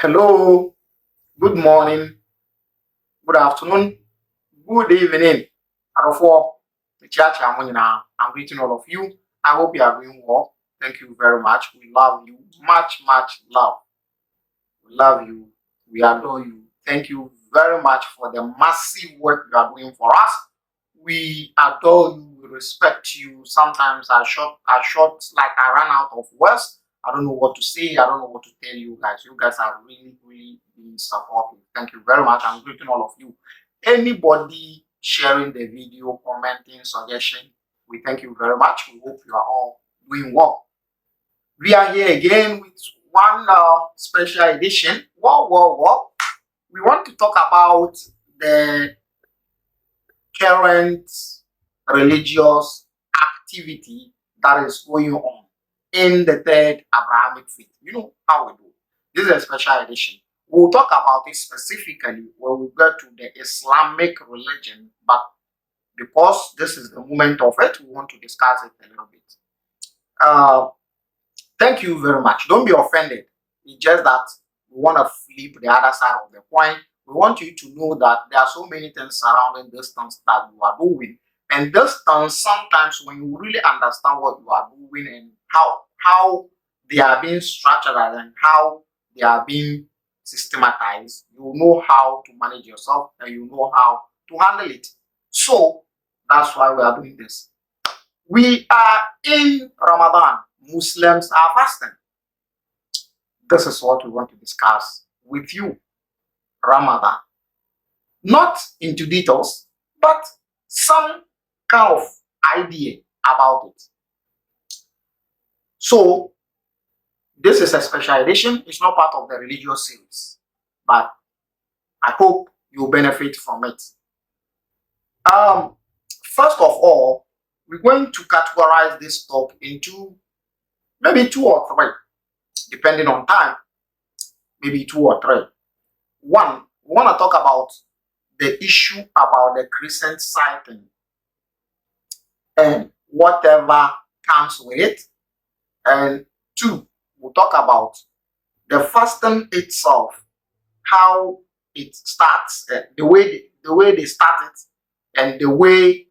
Hello, good morning, good afternoon, good evening. Arofo, the church I'm greeting all of you. I hope you are doing well. Thank you very much. We love you. Much love. We love you. We adore you. Thank you very much for the massive work you are doing for us. We adore you. We respect you. Sometimes I short like I ran out of words. I don't know what to say. I don't know what to tell you guys. You guys are really being supportive. Thank you very much. I'm greeting all of you. Anybody sharing the video, commenting, suggestion, we thank you very much. We hope you are all doing well. We are here again with one special edition. Wow. We want to talk about the current religious activity that is going on in the third Abrahamic faith. You know how we do. This is a special edition. We'll talk about it specifically when we get to the Islamic religion, but because this is the moment of it, we want to discuss it a little bit. Thank you very much. Don't be offended. It's just that we want to flip the other side of the coin. We want you to know that there are so many things surrounding this things that you are doing. And this things, sometimes when you really understand what you are doing and how they are being structured and how they are being systematized, you know how to manage yourself and you know how to handle it. So that's why we are doing this. We are in Ramadan. Muslims are fasting. This is what we want to discuss with you. Ramadan. Not into details, but some kind of idea about it. So, this is a special edition. It's not part of the religious series, but I hope you benefit from it. First of all, we're going to categorize this talk into maybe 2 or 3, depending on time. Maybe 2 or 3. One, we want to talk about the issue about the crescent sighting and whatever comes with it. And 2, we'll talk about the fasting itself, how it starts, the way they start it, and the way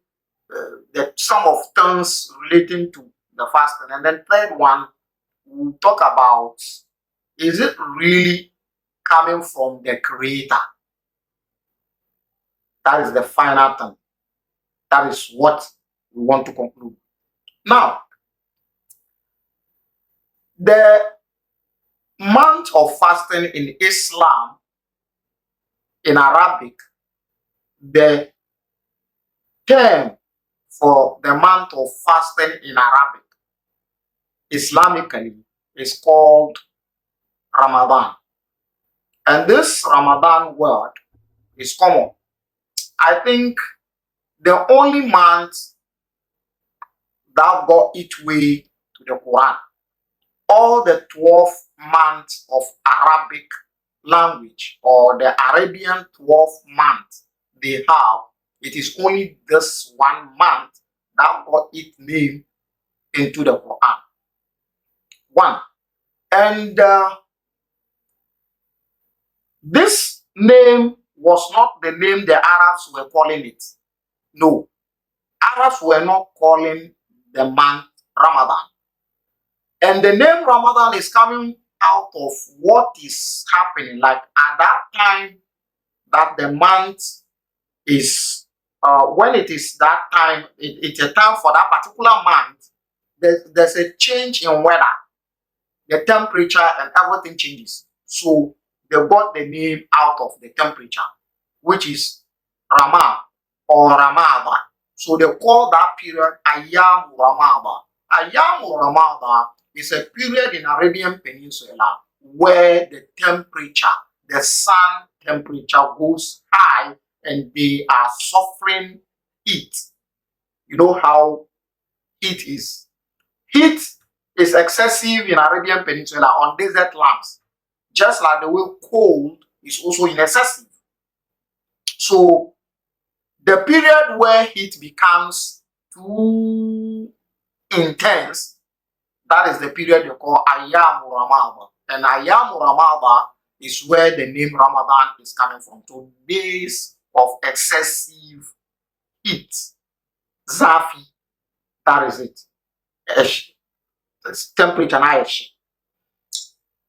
some of things relating to the fasting. And then 3rd one, we'll talk about, is it really coming from the Creator? That is the final thing. That is what we want to conclude. Now, the month of fasting in Islam, in Arabic, the term for the month of fasting in Arabic, Islamically, is called Ramadan. And this Ramadan word is common. I think the only month that got its way to the Quran, all the 12 months of Arabic language or the Arabian 12 months they have, it is only this one month that got its name into the Quran. One. And this name was not the name the Arabs were calling it. No. Arabs were not calling the month Ramadan. And the name Ramadan is coming out of what is happening. Like at that time that the month is, when it is that time, it's a time for that particular month, there's a change in weather. The temperature and everything changes. So they got the name out of the temperature, which is Rama or Ramadan. So they call that period Ayyam Ramadan. Ayyam Ramadan is a period in Arabian Peninsula where the temperature, the sun temperature goes high and they are suffering heat. You know how heat is. Heat is excessive in Arabian Peninsula on desert lands, just like the way cold is also excessive. So the period where heat becomes too intense, that is the period they call Ayyam Ramadan. And Ayyam Ramadan is where the name Ramadan is coming from. So days of excessive heat. Zafi, that is it. It's temperature na eshi.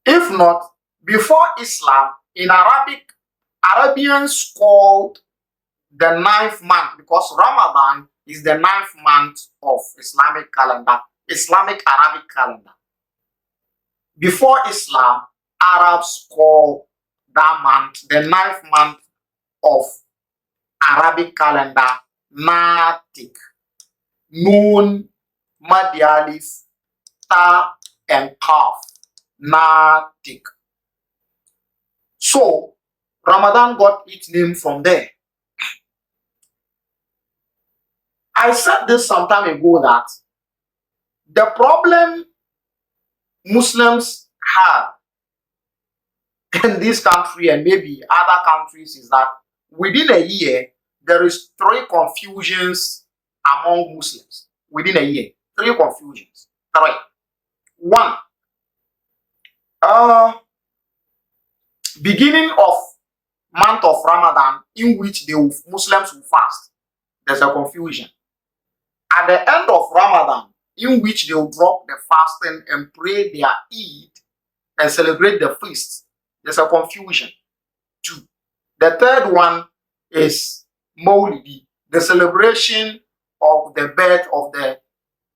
If not, before Islam, in Arabians called the 9th month, because Ramadan is the 9th month of Islamic calendar, Islamic Arabic calendar. Before Islam, Arabs call that month the 9th month of Arabic calendar, Natik. Noon, Madi Alif, Ta, and Kaf. Natik. So, Ramadan got its name from there. I said this some time ago that the problem Muslims have in this country and maybe other countries is that within a year, there is 3 confusions among Muslims. Within a year, 3 confusions. 3. 1, beginning of month of Ramadan in which Muslims will fast. There's a confusion. At the end of Ramadan, in which they will drop the fasting and pray their Eid and celebrate the feast. There's a confusion. 2. The third one is Maulidi, the celebration of the birth of the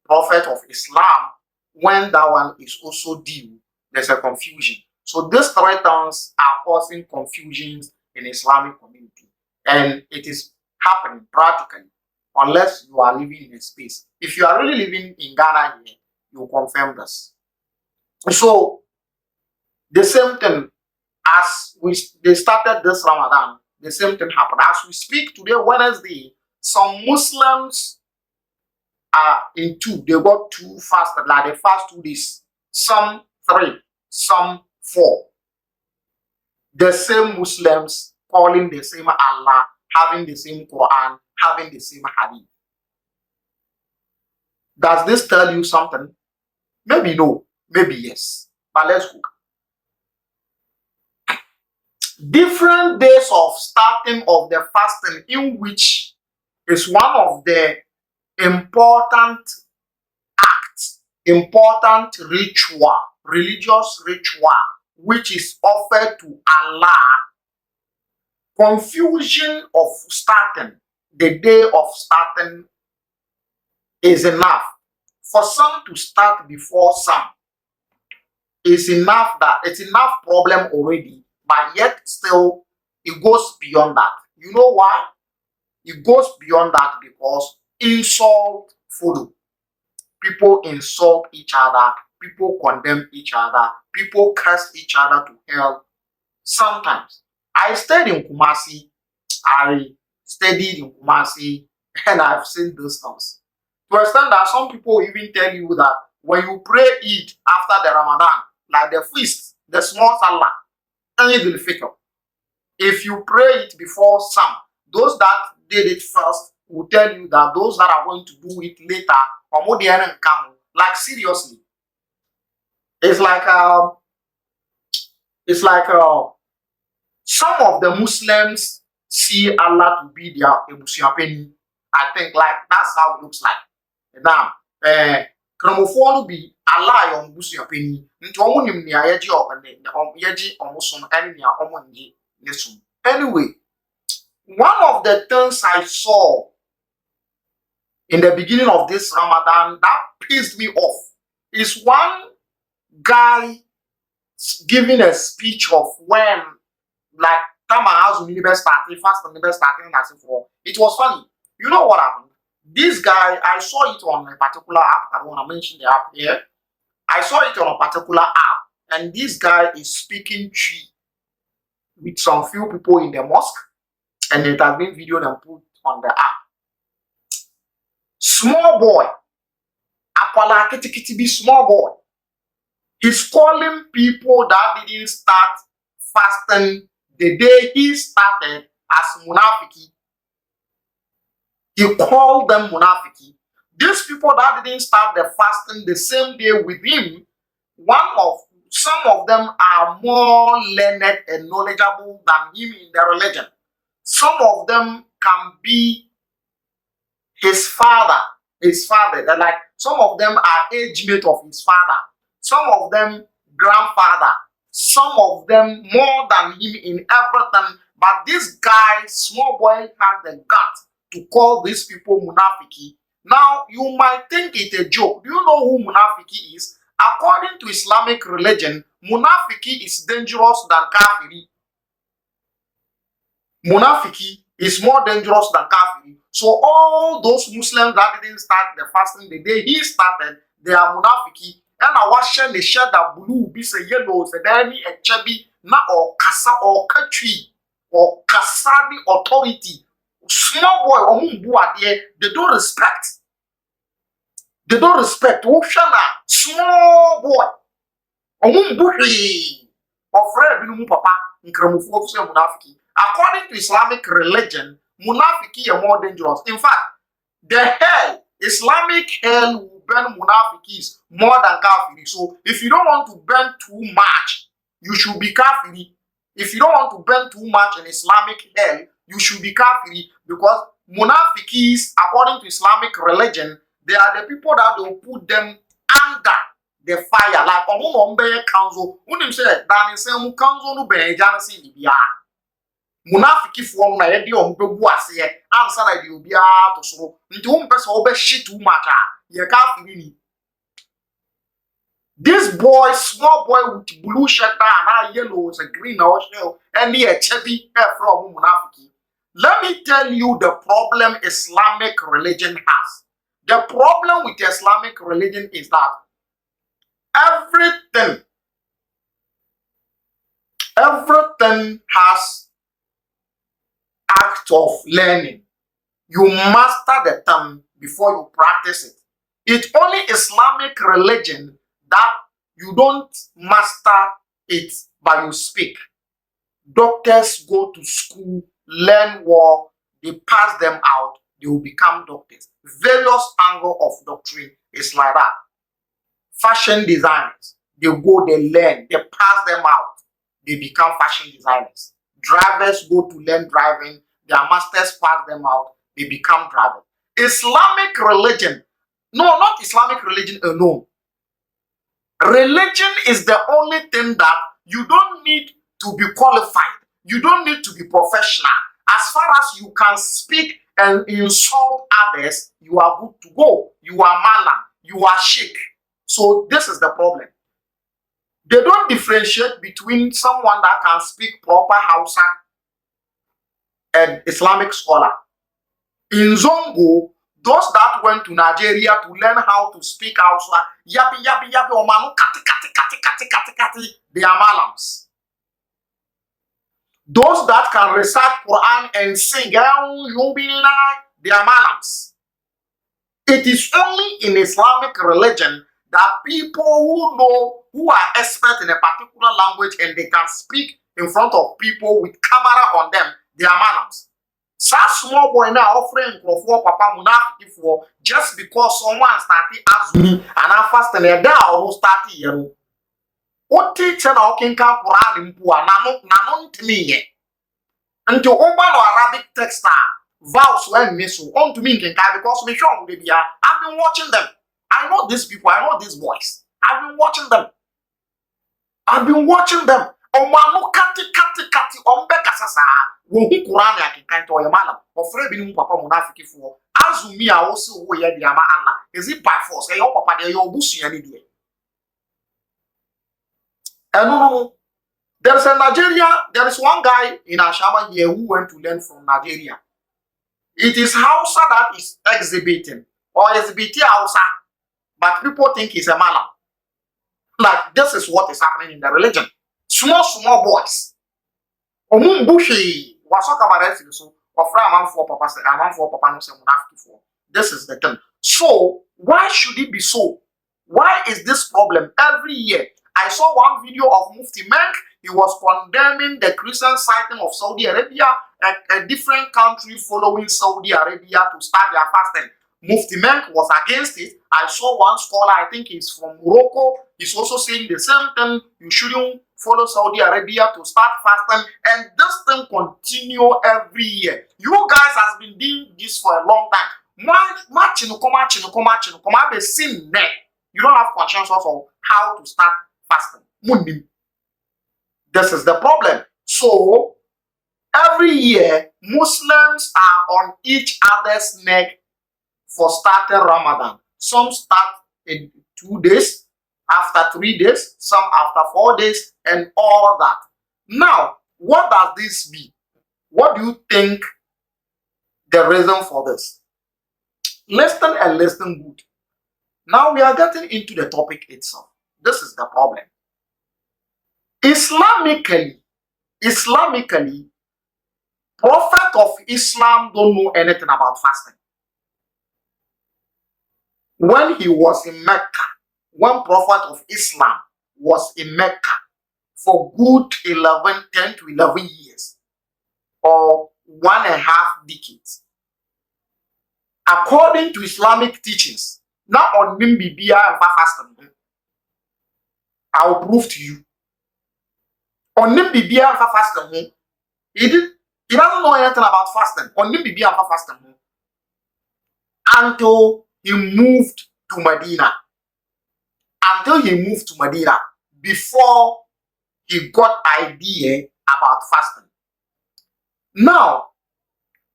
Prophet of Islam. When that one is also due, there's a confusion. So these 3 terms are causing confusions in Islamic community, and it is happening practically unless you are living in a space. If you are really living in Ghana here, you confirm this. So the same thing as they started this Ramadan, the same thing happened. As we speak today, Wednesday, some Muslims are in 2. They got 2 fasted, like they fast 2 days. Some 3, some 4. The same Muslims calling the same Allah, having the same Quran, having the same Hadith. Does this tell you something? Maybe no, maybe yes. But let's go. Different days of starting of the fasting, in which is one of the important acts, important ritual, religious ritual, which is offered to Allah. Confusion of starting, the day of starting is enough. For some to start before some is enough, that it's enough problem already, but yet still it goes beyond that. You know why? It goes beyond that because insult follow. People insult each other, people condemn each other, people curse each other to hell. Sometimes I stayed in Kumasi, I studied in Kumasi, and I've seen those things. To extent that some people even tell you that when you pray Eid after the Ramadan, like the feast, the small Salah, Eid al-Fitr, if you pray it before some, those that did it first will tell you that those that are going to do it later, like seriously. It's like some of the Muslims see Allah to be their ebusiapeni. I think like that's how it looks like. Now, Kramophone will be Allah on busiapeni. Anyway, one of the things I saw in the beginning of this Ramadan that pissed me off is one guy giving a speech of when, like, time house starting fast and never starting as before. It was funny. You know what happened? This guy, I saw it on a particular app. I don't want to mention the app here. I saw it on a particular app, and this guy is speaking Chi with some few people in the mosque, and it has been videoed and put on the app. Small boy, Akwala Kitikitibi, small boy. He's calling people that didn't start fasting the day he started as Munafiki. He called them Munafiki. These people that didn't start the fasting the same day with him, some of them are more learned and knowledgeable than him in the religion. Some of them can be his father. They're like some of them are age mate of his father. Some of them grandfather. Some of them more than him in everything. But this guy, small boy, has the guts to call these people munafiki. Now, you might think it's a joke. Do you know who munafiki is? According to Islamic religion, munafiki is dangerous than kafiri. Munafiki is more dangerous than kafiri. So all those Muslims that didn't start the fasting the day he started, they are munafiki. And I was sharing the shade that blue, be say yellow, say any a chubby, na or kasa or country or kasadi authority. Small boy or mumbu there, they don't respect. They don't respect. Oshana, small boy. Omumbuhi. Or friend, binumu papa, nkramufu ofuse munafiki. According to Islamic religion, munafiki are more dangerous. In fact, the hell, Islamic hell will burn munafikis more than kafiri. So if you don't want to burn too much, you should be kafiri. If you don't want to burn too much in Islamic hell, you should be kafiri, because munafikis, according to Islamic religion, they are the people that will put them under the fire. Like omunombe council, unim say that is mu council no be jansi bibia. Munafiki fo na ye de ombebu ase answer na de obia to so. Nti wo mpese wo be shit too much ye kafiri ni. This boy, small boy with blue shirt and yellow, green or shell, and a chubby from munafiki. Let me tell you the problem Islamic religion has. The problem with Islamic religion is that everything has act of learning. You master the term before you practice it. It's only Islamic religion that you don't master it, but you speak. Doctors go to school, learn war, they pass them out, they will become doctors. Various angle of doctrine is like that. Fashion designers, they go, they learn, they pass them out, they become fashion designers. Drivers go to learn driving, their masters pass them out, they become drivers. Islamic religion, no, not Islamic religion alone. Religion is the only thing that you don't need to be qualified. You don't need to be professional. As far as you can speak and insult others, you are good to go. You are mala. You are sheikh. So this is the problem. They don't differentiate between someone that can speak proper Hausa and Islamic scholar. In Zongo, those that went to Nigeria to learn how to speak Hausa, yabi, omanu, kati, they are malams. Those that can recite Quran and sing, they are malams. It is only in Islamic religion that people who know, who are expert in a particular language and they can speak in front of people with camera on them, they are malams. Such small boy now offering for papa munafiki for just because someone started azumi and I fast and a or started yero. O teacher na okinka Quran mpuwa na ntimi until Obano Arabic text vows when miso on to me because me sure baby I've been watching them. I know these people, I know these boys. I've been watching them. Omanu kati ombe kasasa wo hu Quran ya kinkan to yamala ofre bi ni papa munafiki fo azumi a wo se wo ye dia ma Allah is it by force e your papa de your busu ni de no there is one guy in Ashama here who went to learn from Nigeria. It is Hausa that is exhibiting Hausa, but people think he's a mala. Like this is what is happening in the religion. Small boys. Omumbushi wasoka baresi so ofra man for papa no se munafiki for. This is the thing. So why should it be so? Why is this problem every year? I saw one video of Mufti Menk. He was condemning the Christian sighting of Saudi Arabia, a different country following Saudi Arabia to start their fasting. Mufti Menk was against it. I saw one scholar, I think he's from Morocco, he's also saying the same thing. You shouldn't follow Saudi Arabia to start fasting, and this thing continue every year. You guys has been doing this for a long time. You don't have conscience of how to start fasting. This is the problem. So every year, Muslims are on each other's neck for starting Ramadan. Some start in 2 days, after 3 days, some after 4 days, and all that. Now, what does this be? What do you think the reason for this? Listen and listen good. Now we are getting into the topic itself. This is the problem. Islamically, Prophet of Islam don't know anything about fasting. When he was in Mecca, when Prophet of Islam was in Mecca for good 10 to 11 years, or 1.5 decades, according to Islamic teachings, now on Nimbibia and fasting, I will prove to you. On Nimbibia and fasting, he doesn't know anything about fasting. On Nimbibia and fasting, until he moved to Medina. Before he got idea about fasting. Now,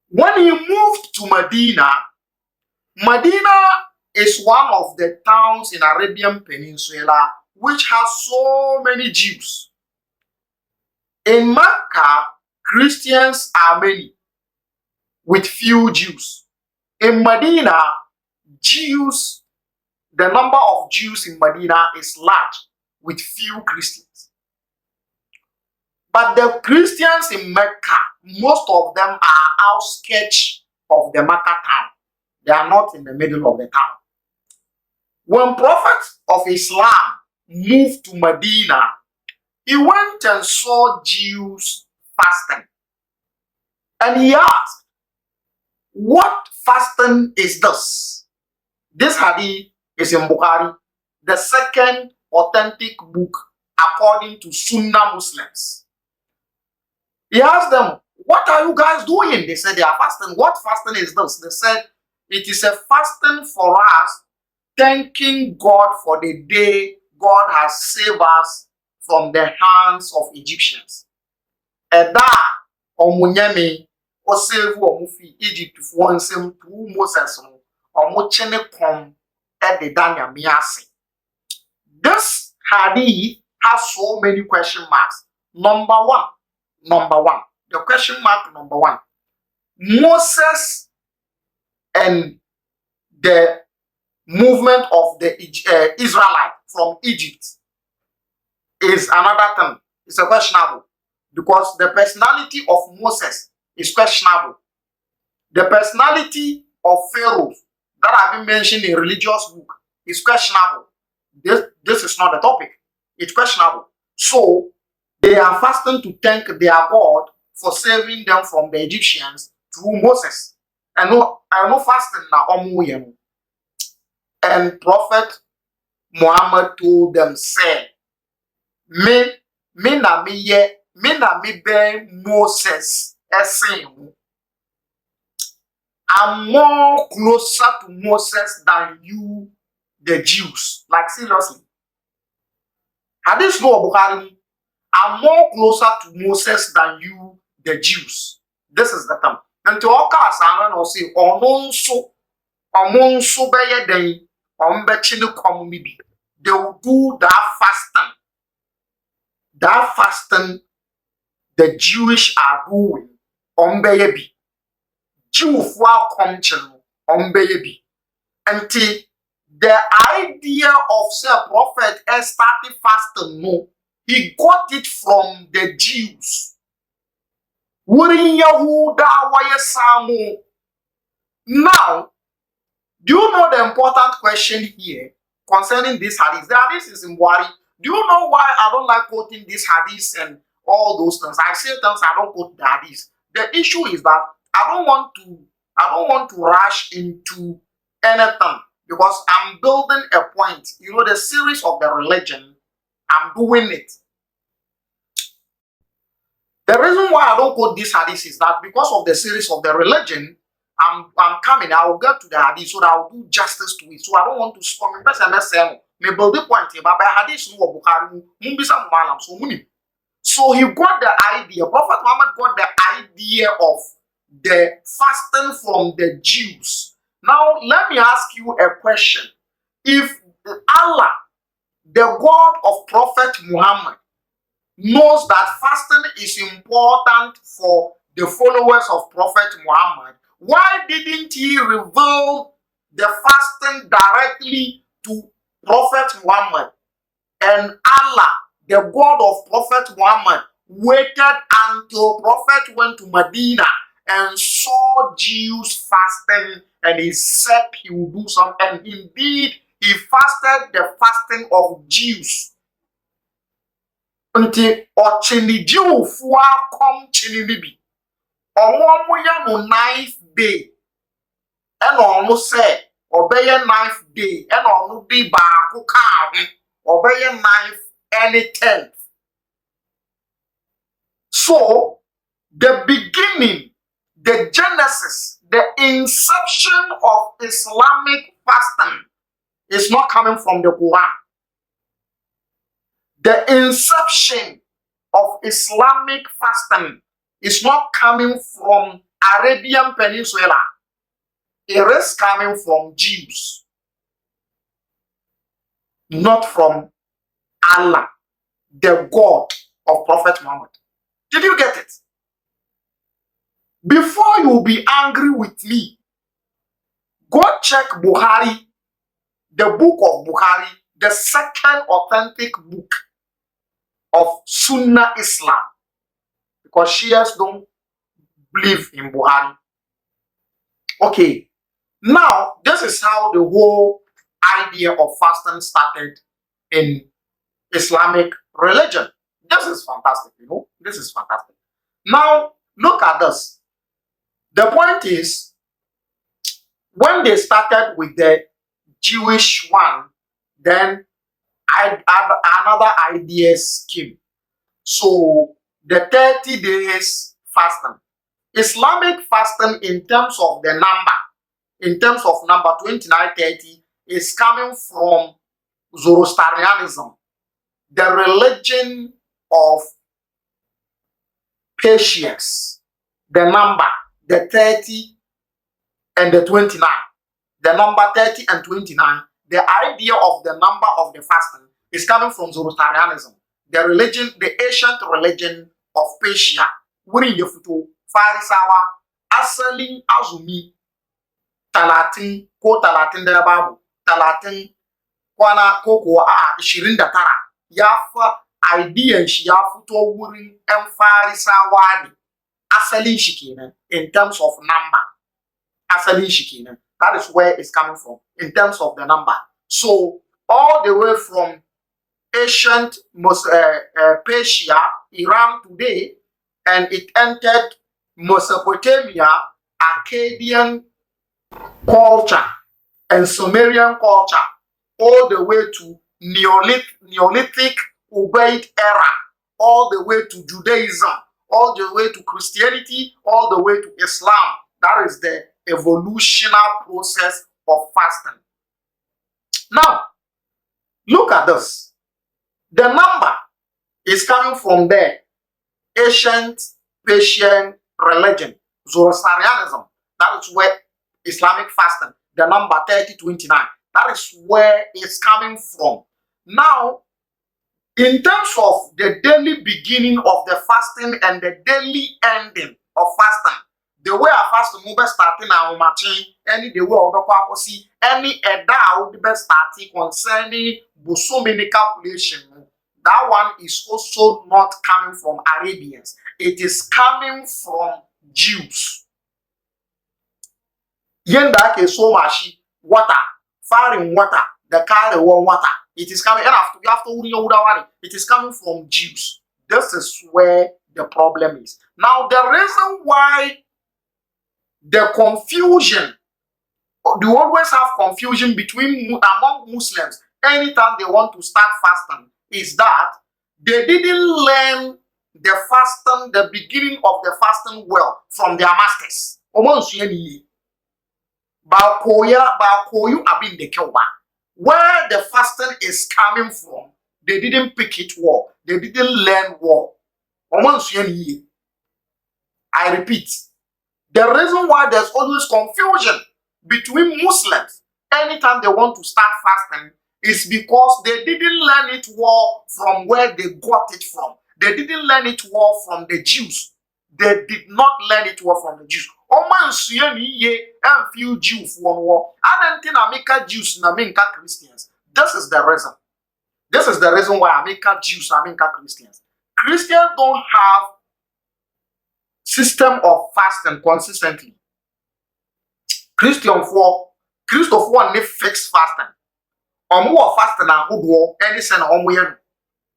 when he moved to Medina, Medina is one of the towns in Arabian Peninsula which has so many Jews. In Mecca, Christians are many, with few Jews. In Medina, the number of Jews in Medina is large, with few Christians. But the Christians in Mecca, most of them are outskirts of the Mecca town. They are not in the middle of the town. When Prophet of Islam moved to Medina, he went and saw Jews fasting. And he asked, what fasting is this? This hadith is in Bukhari, the second authentic book according to Sunnah Muslims. He asked them, what are you guys doing? They said they are fasting. What fasting is this? They said, it is a fasting for us, thanking God for the day God has saved us from the hands of Egyptians. Eda omunyame o save omufi Egypt for nsem through Moses no omuchene kom e Daniel miase. This hadith has so many question marks. Number one, the question mark number one. Moses and the movement of the Israelite from Egypt is another thing. It's a questionable because the personality of Moses is questionable. The personality of Pharaoh that have been mentioned in religious book is questionable. This is not the topic. It's questionable. So they are fasting to thank their God for saving them from the Egyptians through Moses. I know fasting na and Prophet Muhammad told them, say, me na be Moses essaying. I'm more closer to Moses than you, the Jews. Like seriously. Hadith no Bukhari. I'm more closer to Moses than you, the Jews. This is the term. And to all cast and say, omonso beye den, ombechini komunibi. They will do that fasting. That fasting the Jewish are doing ombeyebi. Jew for conchel ombeyebi. Until the idea of say prophet started fasting, no, he got it from the Jews. Now, do you know the important question here concerning this hadith? The hadith is in Bukhari. Do you know why I don't like quoting this hadith and all those things? I say things I don't quote the hadith. The issue is that I don't want to rush into anything because I'm building a point. You know, the series of the religion, I'm doing it. The reason why I don't quote this hadith is that because of the series of the religion, I'm coming. I will get to the hadith so that I will do justice to it. So I don't want to spoil me. Me build the point here, but by hadith no Bukhari, so he got the idea. Prophet Muhammad got the idea of the fasting from the Jews. Now let me ask you a question: if Allah, the God of Prophet Muhammad, knows that fasting is important for the followers of Prophet Muhammad, why didn't he reveal the fasting directly to Prophet Muhammad? And Allah, the God of Prophet Muhammad, waited until Prophet went to Medina and saw Jews fasting, and he said he would do something. And indeed, he fasted the fasting of Jews. Nti ochini Jew fua kom chini nibi. Omo ya no 9th day. And ono say obeye 9th day. And ono di baako ka obeye 9th any 10th. So the beginning, the genesis, the inception of Islamic fasting is not coming from the Quran. The inception of Islamic fasting is not coming from Arabian Peninsula. It is coming from Jews, not from Allah, the God of Prophet Muhammad. Did you get it? Before you be angry with me, go check Bukhari, the book of Bukhari, the second authentic book of Sunnah Islam, because Shias don't believe in Bukhari. Okay, now this is how the whole idea of fasting started in Islamic religion. This is fantastic, you know. This is fantastic. Now look at this. The point is, when they started with the Jewish one, then another ideas came. So the 30 days fasting, Islamic fasting in terms of the number, in terms of number 2930, is coming from Zoroastrianism, the religion of patience. The number, the 30 and the 29, the number 30 and 29, the idea of the number of the fasting is coming from Zoroastrianism, the religion, the ancient religion of Persia. Wuri the futo Farisawa asalin azumi talatin ko talatin da babu talatin kwana koko a 29 ya fa idea shi ya fito wurin ɗan Farisawa ne. Asalin shi kenan in terms of number. Asalin shi kenan. That is where it's coming from in terms of the number. So all the way from ancient Persia, Iran today, and it entered Mesopotamia, Akkadian culture, and Sumerian culture, all the way to Neolithic Ubaid era, all the way to Judaism, all the way to Christianity, all the way to Islam. That is the evolutionary process of fasting. Now, look at this. The number is coming from the ancient Persian religion, Zoroastrianism. That is where Islamic fasting, the number 3029, that is where it's coming from. Now, in terms of the daily beginning of the fasting and the daily ending of fasting, the way I fast move starting now matching any the way of see any edda would be starting concerning so many calculation. That one is also not coming from Arabians. It is coming from Jews. Yenda ke so much water, firing water, the carry warm water. It is coming, and it is coming from Jews. This is where the problem is. Now, the reason why the confusion they always have confusion among Muslims anytime they want to start fasting is that they didn't learn the beginning of the fasting well from their masters. Where the fasting is coming from, they didn't pick it well. They didn't learn well. I repeat, the reason why there's always confusion between Muslims anytime they want to start fasting is because they didn't learn it well from where they got it from. They didn't learn it well from the Jews. They did not learn it well from the Jews. Few Jews I don't think America Jews na America Christians. This is the reason. This is the reason why America Jews and America Christians. Christians don't have system of fasting consistently. Christian for ne fixed fasting. Omo fasting na hodo any sen omo ye no.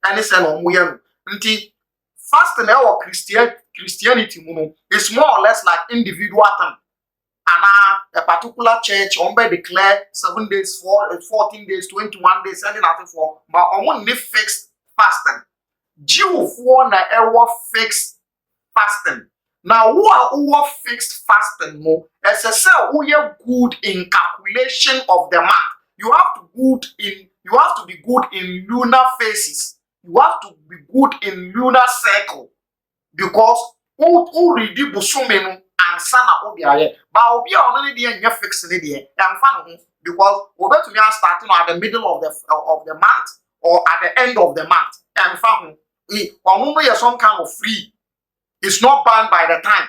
Any sen omo ye no. Nti fasting our Christianity is more or less like individual thing. And a particular church declare 7 days, 14 days, 21 days, anything for but only fixed fasting. Jew for na our fixed fasting. Now who are fixed fasting more as a cell who are good in calculation of the month. You have to be good in lunar phases. You have to be good in lunar cycle because who read the busumenu and sana obiaye but obi only dey fix it there and fan because we bet to be starting at the middle of the month or at the end of the month and fan or some kind of free. It's not bound by the time,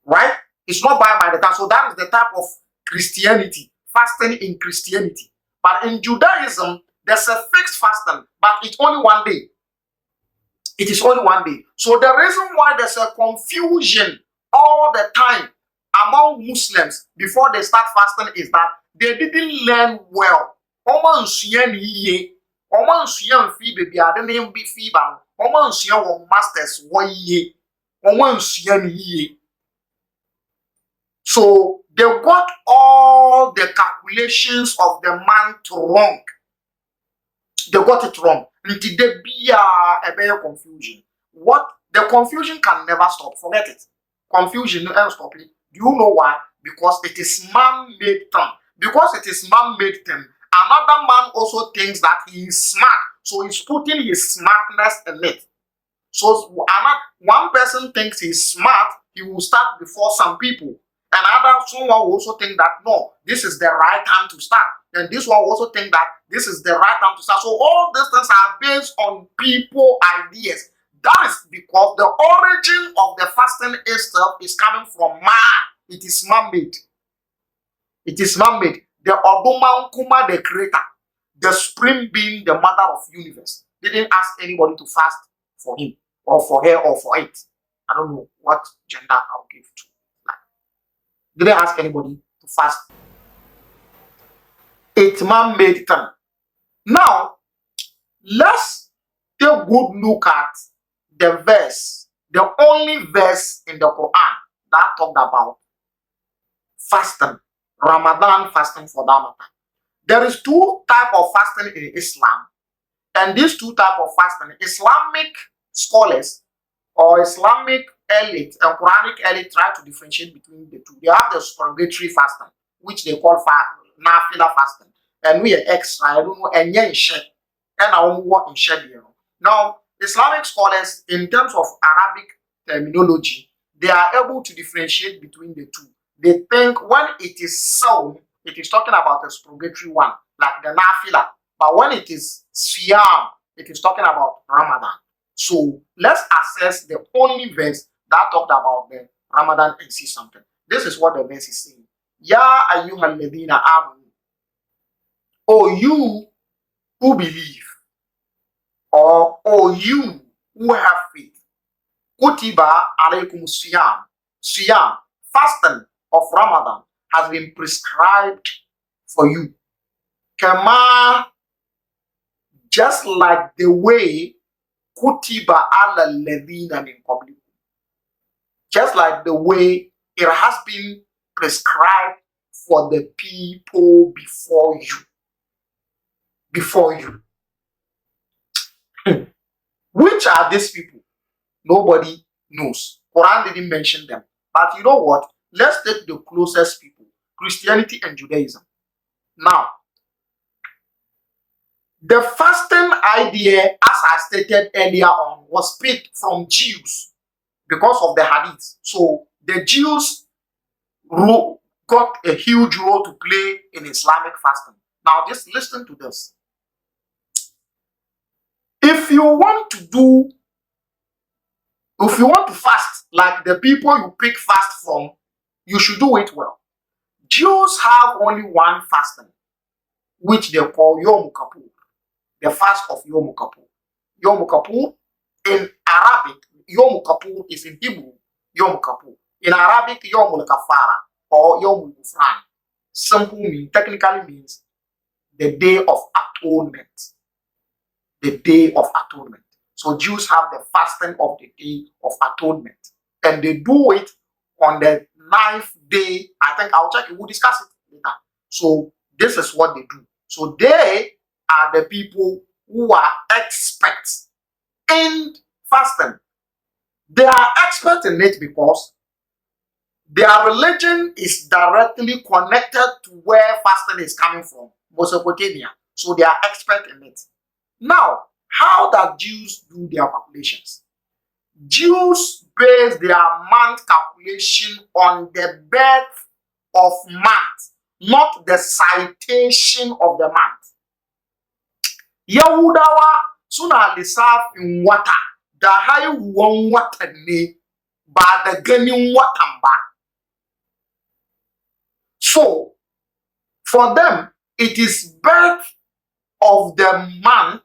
right? It's not bound by the time. So that is the type of Christianity, fasting in Christianity. But in Judaism, there's a fixed fasting, but it's only one day. It is only one day. So the reason why there's a confusion all the time among Muslims before they start fasting is that they didn't learn well. Masters so they got all the calculations of the month wrong. They got it wrong. Until there be a better confusion. What the confusion can never stop. Forget it. Confusion never stop it. Do you know why? Because it is man-made thing. Because it is man-made thing. Another man also thinks that he is smart. So he's putting his smartness in it. So one person thinks he's smart, he will start before some people. Someone will also think that no, this is the right time to start. And this one will also think that this is the right time to start. So all these things are based on people ideas. That is because the origin of the fasting itself is coming from man. It is man-made. It is man-made. The Oduma Nkuma, the creator, the spring being the mother of universe, didn't ask anybody to fast for him or for her or for it. I don't know what gender I'll give to. Like, didn't ask anybody to fast. It's man-made thing. Now, let's take a good look at the verse, the only verse in the Quran that talked about fasting, Ramadan fasting for that matter. There is two types of fasting in Islam, and these two types of fasting, Islamic scholars or Islamic elite and Quranic elite try to differentiate between the two. They have the supererogatory fasting, which they call nafila fasting, and we are extra. I don't know, and I won't work in shed. Now, Islamic scholars, in terms of Arabic terminology, they are able to differentiate between the two. They think when it is sown, it is talking about a supererogatory one, like the nafila. But when it is siyam, it is talking about Ramadan. So let's assess the only verse that talked about the Ramadan and see something. This is what the verse is saying. Ya ayyuhal ladina amanu. Oh, you who believe, or oh, you who have faith. Kutiba alaykum siyam. Siyam, fasting of Ramadan, has been prescribed for you. Kama, just like the way kutiba ala ladina min qablikum. Just like the way it has been prescribed for the people before you. Before you. Which are these people? Nobody knows. Quran didn't mention them. But you know what? Let's take the closest people. Christianity and Judaism. Now, the fasting idea, as I stated earlier on, was picked from Jews because of the hadith. So the Jews got a huge role to play in Islamic fasting. Now, just listen to this. If you want to fast like the people you pick fast from, you should do it well. Jews have only one fasting, which they call Yom Kippur, the fast of Yom Kippur. Yom Kippur in Arabic, Yom Kippur is in Hebrew, Yom Kippur. In Arabic, Yom Kafara or Yom Ghufran. Simple mean, technically means the day of atonement. The day of atonement. So Jews have the fasting of the day of atonement. And they do it on the 9th day. I think I'll check it. We'll discuss it later. So this is what they do. So they are the people who are experts in fasting. They are experts in it because their religion is directly connected to where fasting is coming from, Mesopotamia. So they are expert in it. Now, how do Jews do their calculations? Jews base their month calculation on the birth of month, not the citation of the month. Yahudawa suna lissafin wata da haihuwan watan ne ba da ganin watan ba. So, for them, it is birth of the month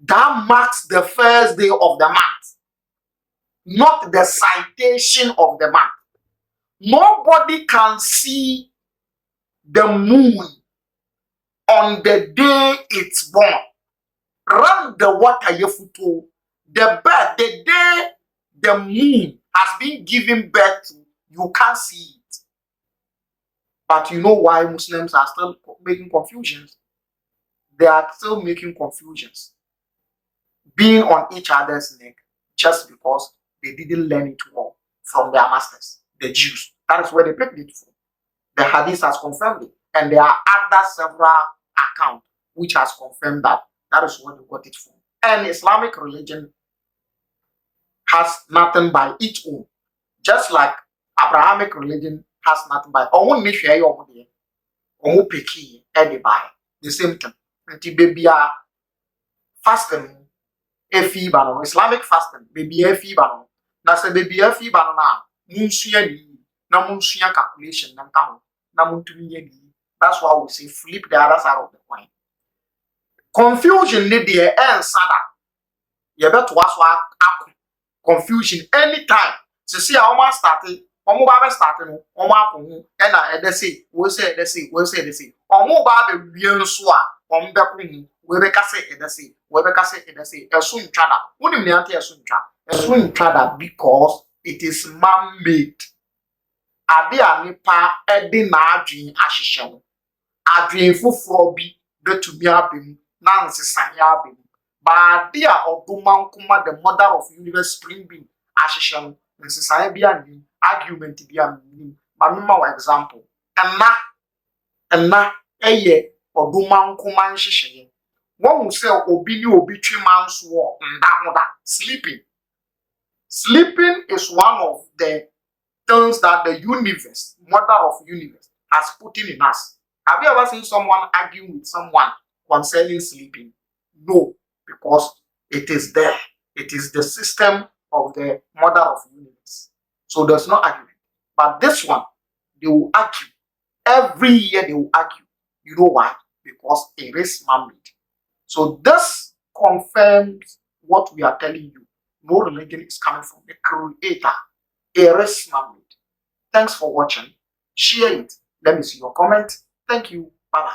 that marks the first day of the month, not the citation of the month. Nobody can see the moon on the day it's born. Run the water yefuto. The birth, the day the moon has been given birth to, you can't see it. But you know why Muslims are still making confusions? They are still making confusions, being on each other's neck just because they didn't learn it well from their masters, the Jews. That is where they picked it from. The hadith has confirmed it. And there are other several accounts which has confirmed that that is where they got it from. And Islamic religion has nothing by its own. Just like Abrahamic religion has nothing by the same thing. Baby fasting no Islamic fasting baby no na say baby no na munsua ni na munsua calculation na nka na muntumi ye ni. That's why we say flip the other side of the coin. Confusion ne dey ensada ye beto aso akụ confusion anytime. So see how much started omo ba be start no omo akụ hu e na e dey say we say e dey say we say e dey say omo ba be wie nso a omo be kụ hu we be ka say e dey say we be ka say e dey say esu ntwada unim ne ante esu ntwada because it is man made. Ade a nipa e dey na adwen ahihye no adwen foforo bi betumi abem na nsesan ya abem ba ade a oduma nkoma the mother of universe spring being ahihye no nsesan bi ani argument bi ani ba mema wa example enna eye oduma nkoma nhihye won say obi ni obi twema nso o nda hoda sleeping is one of the things that the universe, mother of universe, has put in us. Have you ever seen someone arguing with someone concerning sleeping? No, because it is there. It is the system of the mother of universe. So there's no argument. But this one, they will argue. Every year they will argue. You know why? Because it is man-made. So this confirms what we are telling you. No religion is coming from the creator. It is man-made. Thanks for watching. Share it. Let me see your comment. Thank you. Bye-bye.